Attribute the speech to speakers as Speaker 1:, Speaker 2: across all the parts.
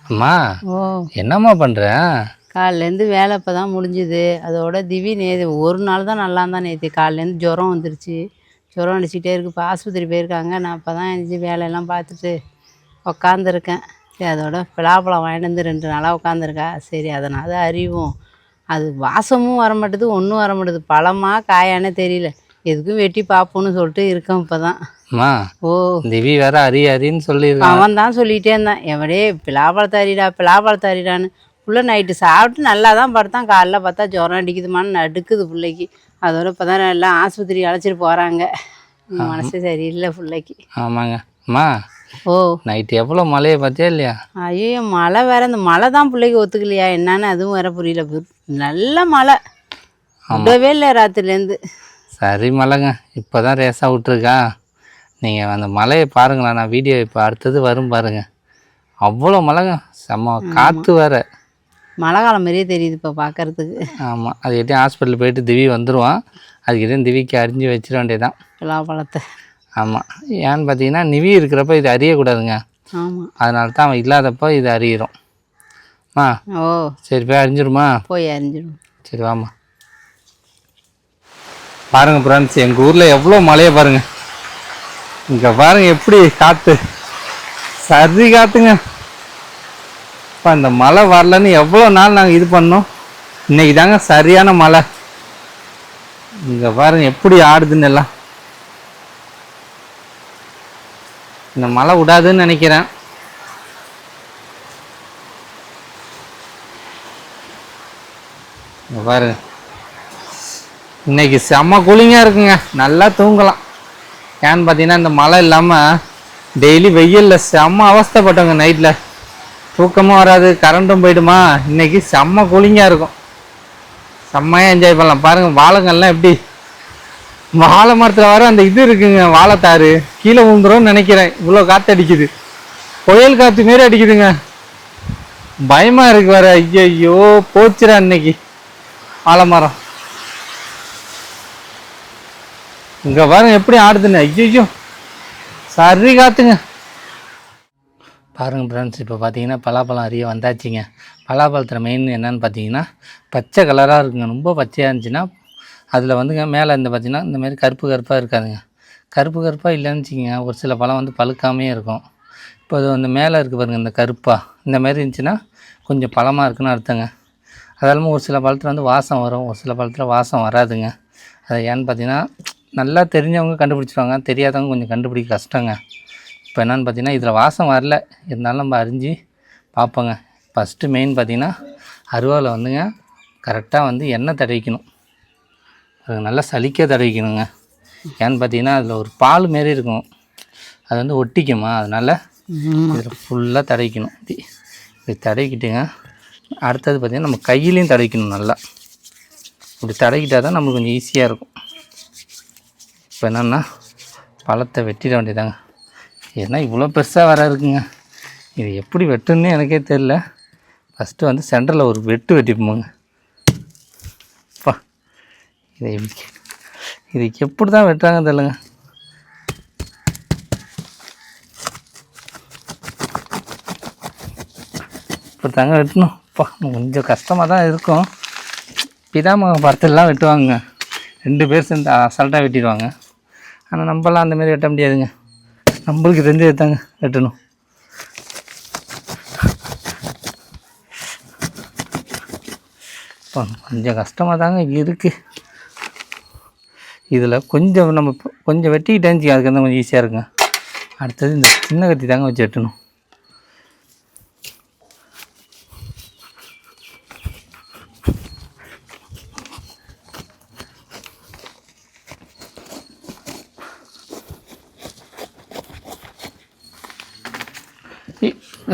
Speaker 1: அம்மா
Speaker 2: ஓ
Speaker 1: என்னம்மா பண்ணுற?
Speaker 2: காலையிலேருந்து வேலை இப்போ தான் முடிஞ்சுது. அதோட திவி ஒரு நாள் தான் நல்லா இருந்தா. நேற்று காலையிலேருந்து ஜுரம் வந்துருச்சு. ஜுரம் அடிச்சுக்கிட்டே இருக்குது. இப்போ ஆஸ்பத்திரி போயிருக்காங்க. நான் இப்போ தான் எழுந்திரிச்சி வேலையெல்லாம் பார்த்துட்டு உக்காந்துருக்கேன். சரி, அதோட பலாப்பழம் வாங்கிட்டு வந்து 2 நாளாக உட்காந்துருக்கா. சரி, அதனால் அறிவோம். அது வாசமும் வர மாட்டுது, ஒன்றும் வர மாட்டுது. பழமா காயானே தெரியல. எதுக்கும் வெட்டி பார்ப்போன்னு சொல்லிட்டு இருக்கேன் இப்போ தான்.
Speaker 1: அம்மா
Speaker 2: ஓ
Speaker 1: திவி வேற அரின்னு சொல்லியிருக்கான்.
Speaker 2: அவன் தான் சொல்லிகிட்டே இருந்தான், எவடே பிலாப்பழத்தை அரிடா பிலாப்பழத்தை அரிடான்னு. புள்ள நைட்டு சாப்பிட்டு நல்லா தான் படுத்தான். காலைல பார்த்தா ஜுரம் அடிக்குதுமான்னு நடுக்குது பிள்ளைக்கு. அதோட இப்போ தான் எல்லாம் ஆஸ்பத்திரி அழைச்சிட்டு போகிறாங்க. மனசு சரியில்லை பிள்ளைக்கு.
Speaker 1: ஆமாங்க அம்மா.
Speaker 2: ஓ
Speaker 1: நைட்டு எவ்வளோ மழையை பார்த்தியா இல்லையா?
Speaker 2: ஐயோ மழை வேற. இந்த மழை தான் பிள்ளைக்கு ஒத்துக்கலையா என்னன்னு அதுவும் வேற புரியல. நல்ல மழை விடவே இல்லை ராத்திரிலேருந்து.
Speaker 1: சரி மழைங்க, இப்போ தான் ரேஸாக விட்ருக்கா. நீங்கள் அந்த மழையை பாருங்களா, நான் வீடியோ இப்போ அடுத்தது வரும் பாருங்க. அவ்வளோ மழைங்க, செம்ம காற்று வேற.
Speaker 2: மழை காலம் மாதிரியே தெரியுது இப்போ பார்க்கறதுக்கு.
Speaker 1: ஆமாம், அதுக்கிட்டே ஹாஸ்பிட்டல் போயிட்டு திவி வந்துடுவான். அதுக்கிட்டே திவிக்கு அரிஞ்சு வச்சிட வேண்டியதான்
Speaker 2: பலாப்பழத்தை.
Speaker 1: ஆமாம், ஏன்னு பார்த்தீங்கன்னா நிவி இருக்கிறப்ப இது அறியக்கூடாதுங்க.
Speaker 2: ஆமாம்,
Speaker 1: அதனால தான் அவன் இல்லாதப்போ இது அறியிறோம்.
Speaker 2: ஓ
Speaker 1: சரி, போய் அறிஞ்சிருமா?
Speaker 2: போய் அறிஞ்சிடும்.
Speaker 1: சரி வாம்மா. பாருங்கள் ஃப்ரெண்ட்ஸ், எங்கள் ஊரில் எவ்வளோ மழையை பாருங்கள். இங்கே பாருங்கள் எப்படி காற்று, சரி காற்றுங்க. இப்போ இந்த மழை வரலன்னு எவ்வளோ நாள் நாங்கள் இது பண்ணோம். இன்றைக்கி தாங்க சரியான மழை. இங்கே பாருங்கள் எப்படி ஆடுதுன்னு எல்லாம். இந்த மழை விடாதுன்னு நினைக்கிறேன். இங்கே பாருங்க, இன்னைக்கு செம்ம கூலிங்காக இருக்குங்க. நல்லா தூங்கலாம். ஏன்னு பார்த்தீங்கன்னா இந்த மழை இல்லாமல் டெய்லி வெயிலில் செம்ம அவஸ்தைப்பட்டோங்க. நைட்டில் தூக்கமும் வராது, கரண்ட்டும் போயிடுமா. இன்னைக்கு செம்ம கூலிங்காக இருக்கும். செம்மையாக என்ஜாய் பண்ணலாம். பாருங்கள் வாழைங்கள்லாம் எப்படி, வாழை மரத்தில் வர அந்த இது இருக்குங்க, வாழைத்தாறு கீழே விழுந்துரும்னு நினைக்கிறேன். இவ்வளோ காற்று அடிக்குது, புயல் காற்று மாரி அடிக்குதுங்க. பயமாக இருக்கு வேற. ஐயோ போச்சுடா இன்னைக்கு வாழை மரம். இங்கே பாருங்க எப்படி ஆடுதுன்னு. ஐயோ சரி காத்துங்க. பாருங்கள் ஃப்ரெண்ட்ஸ், இப்போ பார்த்தீங்கன்னா பலாப்பழம் அறிய வந்தாச்சுங்க. பலாப்பழத்தில் மெயின் என்னன்னு பார்த்தீங்கன்னா பச்சை கலராக இருக்குங்க. ரொம்ப பச்சையாக இருந்துச்சுன்னா அதில் வந்துங்க மேலே இந்த பார்த்தீங்கன்னா இந்தமாரி கருப்பு கருப்பாக இருக்காதுங்க. கருப்பு கருப்பாக இல்லைன்னு வச்சுக்கோங்க, ஒரு சில பழம் வந்து பழுக்காமே இருக்கும். இப்போ அது அந்த மேலே இருக்குது பாருங்கள், இந்த கருப்பாக இந்த மாதிரி இருந்துச்சுன்னா கொஞ்சம் பழமாக இருக்குன்னு அர்த்தங்க. அது இல்லாமல் ஒரு சில பழத்தில் வந்து வாசம் வரும், ஒரு சில பழத்தில் வாசம் வராதுங்க. அது ஏன்னு பார்த்தீங்கன்னா நல்லா தெரிஞ்சவங்க கண்டுபிடிச்சிருவாங்க, தெரியாதவங்க கொஞ்சம் கண்டுபிடிக்க கஷ்டங்க. இப்போ என்னென்னு பார்த்தீங்கன்னா இதில் வாசம் வரல, இருந்தாலும் நம்ம அரிஞ்சு பார்ப்போங்க. ஃபஸ்ட்டு மெயின் பார்த்தீங்கன்னா அருவாவில் வந்துங்க கரெக்டாக வந்து எண்ணெய் தடவிக்கணும். அது நல்லா சலிக்க தடவிக்கணுங்க. ஏன்னு பார்த்தீங்கன்னா அதில் ஒரு பால் மாரி இருக்கும், அது வந்து ஒட்டிக்குமா, அதனால் இதில் ஃபுல்லாக தடவிக்கணும். இப்படி தடவிக்கிட்டுங்க அடுத்தது பார்த்திங்கன்னா நம்ம கையிலையும் தடவிக்கணும். நல்லா இப்படி தடவிக்கிட்டால் தான் நம்மளுக்கு கொஞ்சம் ஈஸியாக இருக்கும். இப்போ என்னென்னா பழத்தை வெட்டிட வேண்டியதாங்க. ஏன்னா இவ்வளோ பெருசாக வர இருக்குங்க, இது எப்படி வெட்டுன்னு எனக்கே தெரில. ஃபஸ்ட்டு வந்து சென்டரில் ஒரு வெட்டிப்போங்க. அப்பா இதுக்கு எப்படி தான் வெட்டுறாங்க தெரியலங்க. இப்போ தாங்க வெட்டணும். அப்பா கொஞ்சம் கஷ்டமாக தான் இருக்கும். பிதாமக படத்துலலாம் வெட்டுவாங்க, 2 பேர் சேர்ந்து அசால்ட்டாக வெட்டிடுவாங்க. ஆனால் நம்மளாம் அந்தமாரி வெட்ட முடியாதுங்க, நம்மளுக்கு தெரிஞ்சு தாங்க வெட்டணும். கொஞ்சம் கஷ்டமாக தாங்க இருக்குது. இதில் கொஞ்சம் நம்ம கொஞ்சம் வெட்டிக்கிட்டேன்னு அதுக்கு வந்து கொஞ்சம் ஈஸியாக இருக்குங்க. அடுத்தது இந்த சின்ன கத்தி தாங்க வச்சு வெட்டணும்.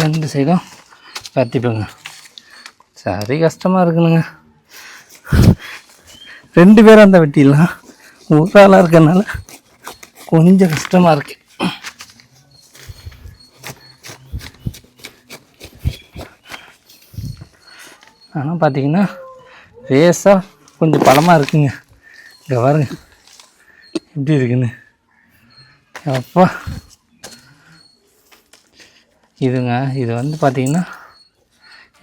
Speaker 1: ரெண்டு சைடும் கத்திப்போங்க. சரி கஷ்டமாக இருக்குதுங்க. 2 பேராக இருந்தால் வெட்டிடலாம், ஒரு ஆளாக இருக்கிறதுனால கொஞ்சம் கஷ்டமாக இருக்குது. ஆனால் பார்த்தீங்கன்னா ரேஸாக கொஞ்சம் பழமாக இருக்குங்க. இங்கே பாருங்க எப்படி இருக்குன்னு. அப்பா இதுங்க, இது வந்து பார்த்திங்கன்னா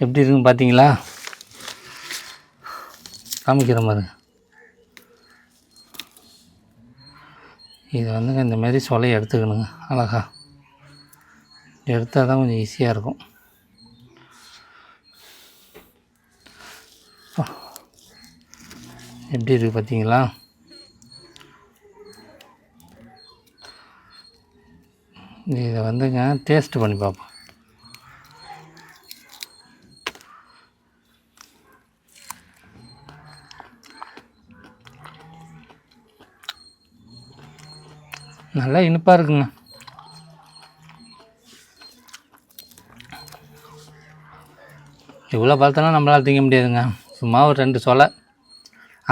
Speaker 1: எப்படி இருக்குன்னு பார்த்தீங்களா? காமிக்கிற பாருங்க. இது வந்துங்க இந்தமாரி சொலையை எடுத்துக்கணுங்க. அழகா எடுத்தால் தான் கொஞ்சம் ஈஸியாக இருக்கும். எப்படி இருக்குது பார்த்தீங்களா? இதை வந்துங்க டேஸ்ட் பண்ணி பார்ப்போம். நல்லா இனிப்பாக இருக்குங்க. இவ்வளோ பழத்தெல்லாம் நம்மளால் திங்க முடியாதுங்க. சும்மா ஒரு 2 சொலை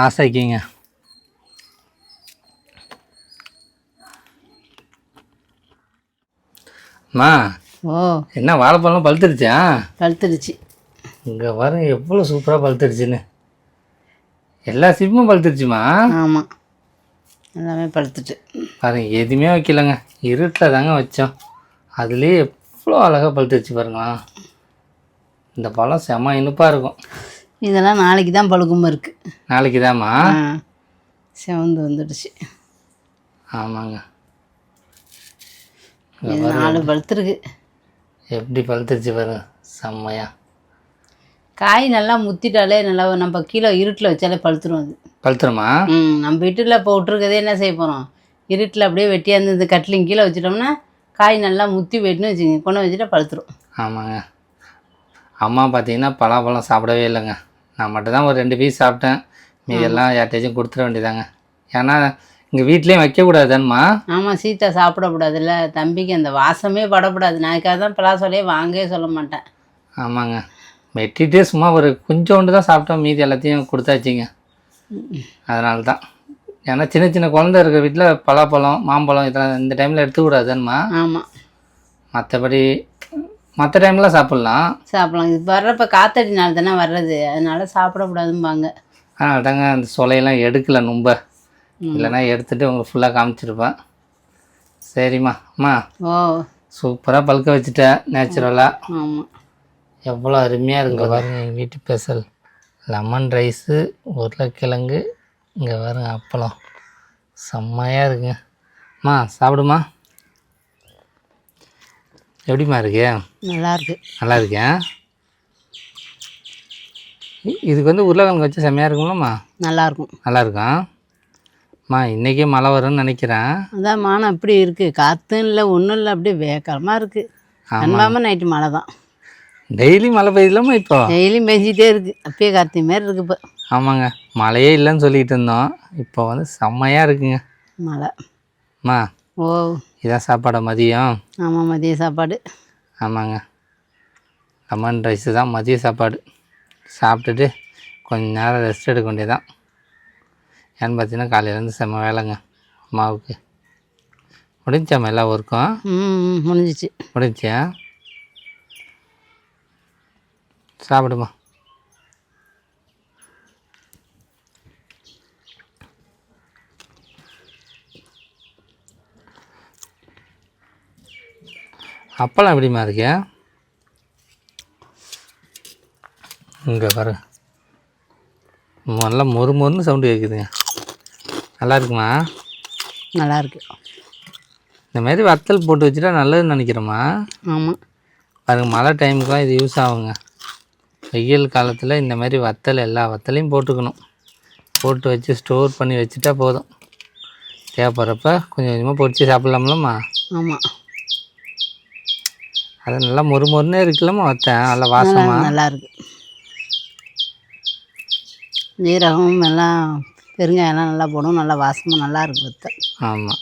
Speaker 1: ஆசைக்கிங்க. அம்மா,
Speaker 2: ஓ
Speaker 1: என்ன வாழைப்பழம் பழுத்துருச்சா?
Speaker 2: பழுத்துடுச்சு.
Speaker 1: இங்கே பாருங்க எவ்வளோ சூப்பராக பழுத்துருச்சுன்னு. எல்லா சீப்பும் பழுத்துருச்சுமா?
Speaker 2: ஆமாம், எல்லாமே பழுத்துட்டு.
Speaker 1: பாருங்க எதுவுமே வைக்கலைங்க, இருட்டில் தாங்க வச்சோம். அதுலேயே எவ்வளோ அழகாக பழுத்துருச்சு பாருங்களா. இந்த பழம் செம இனிப்பாக இருக்கும்.
Speaker 2: இதெல்லாம் நாளைக்கு தான் பழுக்குமா இருக்குது.
Speaker 1: நாளைக்கு தாம்மா?
Speaker 2: செவந்து வந்துடுச்சு.
Speaker 1: ஆமாங்க.
Speaker 2: இது 4 பழுத்துருக்கு.
Speaker 1: எப்படி பழுத்துருச்சு பாருங்க, செம்மையா.
Speaker 2: காய் நல்லா முத்திட்டாலே நல்லா நம்ம கீழே இருட்டில் வச்சாலே பழுத்துரும். அது
Speaker 1: பழுத்துருமா?
Speaker 2: நம்ம வீட்டில் இப்போ விட்டுருக்கதே என்ன செய்ய போகிறோம், இருட்டில் அப்படியே வெட்டியாக இந்த கட்டிலிங் கீழே வச்சிட்டோம்னா காய் நல்லா முத்தி போயிட்டுன்னு வச்சுக்கோங்க, கொண்டு வச்சுட்டா பழுத்துரும்.
Speaker 1: ஆமாங்க. அம்மா பார்த்தீங்கன்னா பலாப்பழம் சாப்பிடவே இல்லைங்க. நான் மட்டும்தான் ஒரு 2 பீஸ் சாப்பிட்டேன். மீதெல்லாம் யார்கிட்டையும் கொடுத்துட வேண்டியதாங்க. ஏன்னா இங்கே வீட்லேயும் வைக்கக்கூடாதுன்னுமா. ஆமாம்,
Speaker 2: சீத்தா சாப்பிடக்கூடாதுல்ல, தம்பிக்கு அந்த வாசமே படக்கூடாது. நாளைக்காக தான் பலாசொலையே வாங்கவே சொல்ல மாட்டேன்.
Speaker 1: ஆமாங்க. வெட்டிட்டு சும்மா ஒரு கொஞ்சோண்டு தான் சாப்பிட்டோம், மீதி எல்லாத்தையும் கொடுத்தாச்சிங்க. அதனால தான். ஏன்னா சின்ன சின்ன குழந்தை இருக்கிற வீட்டில் பலாப்பழம் மாம்பழம் இதெல்லாம் இந்த டைமில் எடுத்துக்கூடாதுன்னுமா.
Speaker 2: ஆமாம்,
Speaker 1: மற்றபடி மற்ற டைம்லாம் சாப்பிட்லாம்.
Speaker 2: இது வர்றப்ப காத்தடி நாள் தானே வர்றது, அதனால சாப்பிடக்கூடாதும்பாங்க.
Speaker 1: அதனால தாங்க அந்த சொலையெல்லாம் எடுக்கலை ரொம்ப. இல்லைன்னா எடுத்துகிட்டு உங்களுக்கு ஃபுல்லாக காமிச்சிருப்பேன். சரிம்மா. அம்மா,
Speaker 2: ஓ
Speaker 1: சூப்பராக பழுக்க வச்சுட்டேன் நேச்சுரலாக.
Speaker 2: ஆமாம்,
Speaker 1: எவ்வளோ அருமையாக இருக்குது பாருங்க. எங்கள் வீட்டு ஸ்பெஷல் லெமன் ரைஸு, உருளைக்கிழங்கு, இங்கே பாருங்க அப்பளம், செம்மையாக இருக்குங்க. அம்மா சாப்பிடுமா? எப்படிம்மா இருக்கு?
Speaker 2: நல்லாயிருக்கு.
Speaker 1: நல்லா இருக்கேன். இதுக்கு வந்து உருளைக்கிழங்கு வச்சு செம்மையாக இருக்கும்லம்மா?
Speaker 2: நல்லாயிருக்கும்.
Speaker 1: நல்லாயிருக்கும். அம்மா இன்றைக்கே மழை வரும்னு நினைக்கிறேன்.
Speaker 2: அதான் மானம் இப்படி இருக்குது, காற்றும் இல்லை ஒன்றும் இல்லை, அப்படியே வேகமாக இருக்குது. அன்பாமல் நைட்டு மழை தான்.
Speaker 1: டெய்லி மழை பெய்யலாமா? இப்போ
Speaker 2: டெய்லியும் பெஞ்சிட்டே இருக்குது, அப்பயே கார்த்தி மாரி இருக்குது இப்போ.
Speaker 1: ஆமாங்க, மழையே இல்லைன்னு சொல்லிகிட்டு இருந்தோம், இப்போ வந்து செம்மையாக இருக்குங்க
Speaker 2: மழை.
Speaker 1: அம்மா,
Speaker 2: ஓ
Speaker 1: இதான் சாப்பாடு மதியம்?
Speaker 2: ஆமாம், மதிய சாப்பாடு.
Speaker 1: ஆமாங்க, லெமன் ரைஸு தான் மதிய சாப்பாடு. சாப்பிட்டுட்டு கொஞ்ச நேரம் ரெஸ்ட் எடுக்க வேண்டியதான். ஏன்னு பார்த்தீங்கன்னா காலையிலேருந்து செம்ம வேலைங்க அம்மாவுக்கு. முடிஞ்சாம்மா எல்லா ஒர்க்கும்?
Speaker 2: முடிஞ்சிச்சு.
Speaker 1: முடிஞ்சா? சாப்பிடுமா. அப்பளம் எப்படிமா இருக்கு? இங்கே பாரு, நல்லா மொறு மொறுன்னு சவுண்டு கேட்குதுங்க. நல்லா இருக்குமா?
Speaker 2: நல்லாயிருக்கு.
Speaker 1: இந்தமாரி வத்தல் போட்டு வச்சுட்டா நல்லதுன்னு நினைக்கிறேம்மா.
Speaker 2: ஆமாம்,
Speaker 1: பாருங்கள் மழை டைமுக்குலாம் இது யூஸ் ஆகுங்க. வெயில் காலத்தில் இந்தமாரி வத்தல் எல்லா வத்தலையும் போட்டுக்கணும். போட்டு வச்சு ஸ்டோர் பண்ணி வச்சுட்டா போதும், தேவைப்படுறப்ப கொஞ்சம் கொஞ்சமாக பொரிச்சு சாப்பிட்லாம்லம்மா.
Speaker 2: ஆமாம்,
Speaker 1: அது நல்லா மொறு மொறுன்னே இருக்குல்லம்மா வத்தேன், நல்லா வாசமாக
Speaker 2: நல்லாயிருக்கு. ஜீரகம் எல்லாம் பெருங்காயம்லாம் நல்லா போடும், நல்லா வாசமாக நல்லா இருக்கு வத்தல்.
Speaker 1: ஆமாம்.